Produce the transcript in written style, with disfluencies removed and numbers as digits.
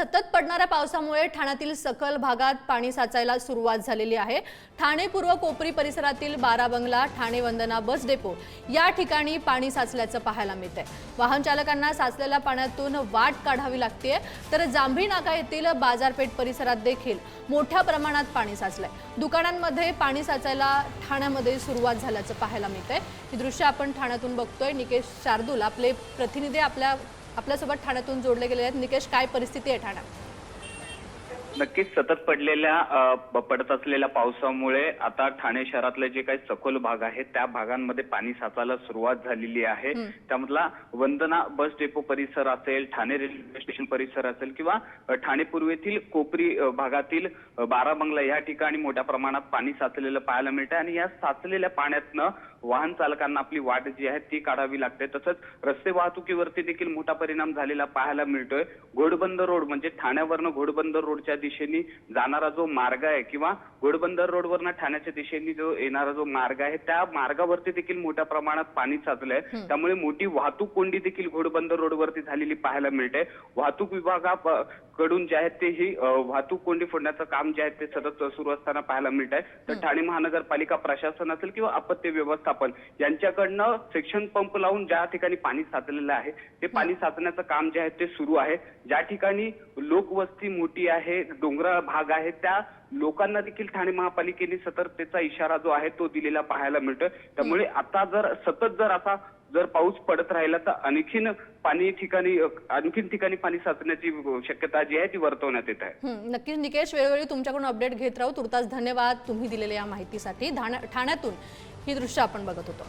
सतत पडणाऱ्या पावसामुळे ठाण्यातील सखल भागात पाणी साचायला सुरुवात झालेली आहे। ठाणे पूर्व कोपरी परिसरातील बारा बंगला, ठाणे वंदना बस डेपो या ठिकाणी पाणी साचल्याचं पाहायला मिळतंय। वाहन चालकांना साचलेल्या पाण्यातून वाट काढावी लागते, तर जांभी नाका येथील बाजारपेठ परिसरात देखील मोठ्या प्रमाणात पाणी साचलंय। दुकानांमध्ये पाणी साचायला ठाण्यामध्ये सुरुवात झाल्याचं पाहायला मिळतंय। ही दृश्य आपण ठाण्यातून बघतोय। निकेश शार्दूल आपले प्रतिनिधी आपल्यासोबत ठाण्यातून जोडले गेले आहेत। निकेश, काय परिस्थिती आहे ठाण्यात? नक्कीच सतत पडत असलेल्या पावसामुळे आता ठाणे शहरातले जे काही सखोल भाग आहेत त्या भागांमध्ये पाणी साचायला सुरुवात झालेली आहे। त्यामधला वंदना बस डेपो परिसर असेल, ठाणे रेल्वे स्टेशन परिसर असेल किंवा ठाणे पूर्वेतील कोपरी भागातील बारा बंगला या ठिकाणी मोठ्या प्रमाणात पाणी साचलेलं पाहायला मिळतं आणि या साचलेल्या पाण्यातनं वाहन चालकांना आपली वाट जी आहे ती काढावी लागते। तसंच रस्ते वाहतुकीवरती देखील मोठा परिणाम झालेला पाहायला मिळतोय। घोडबंदर रोड म्हणजे ठाण्यावरनं घोडबंदर रोडच्या दिशेने जाणारा जो मार्ग आहे किंवा घोडबंदर रोडवरनं ठाण्याच्या दिशेने जो येणारा जो मार्ग आहे त्या मार्गावरती देखील मोठ्या प्रमाणात पाणी साचलंय। त्यामुळे मोठी वाहतूक कोंडी देखील घोडबंदर रोडवरती झालेली पाहायला मिळते। वाहतूक विभागाकडून जे आहे ते ही वाहतूक कोंडी फोडण्याचं काम जे आहे ते सतत सुरू असताना पाहायला मिळत आहे। तर ठाणे महानगरपालिका प्रशासन असेल किंवा आपत्ती व्यवस्थापन यांच्याकडनं सेक्शन पंप लावून ज्या ठिकाणी पाणी साचलेलं आहे ते पाणी साचण्याचं काम जे आहे ते सुरू आहे। ज्या ठिकाणी लोकवस्ती मोठी आहे, डोंगराळ भाग आहे, त्या लोकांना देखील ठाणे महापालिकेने सतर्कतेचा इशारा जो आहे तो दिलेला पाहायला मिळतोय। त्यामुळे आता जर पाऊस पडत राहिला तर आणखीन ठिकाणी पाणी साचण्याची शक्यता जी आहे ती वर्तवण्यात येत आहे। नक्कीच निकेश, वेळोवेळी तुमच्याकडून अपडेट घेत राहू। तुर्तास धन्यवाद तुम्ही दिलेल्या या माहितीसाठी। ठाण्यातून ही दृश्य आपण बघत होतो।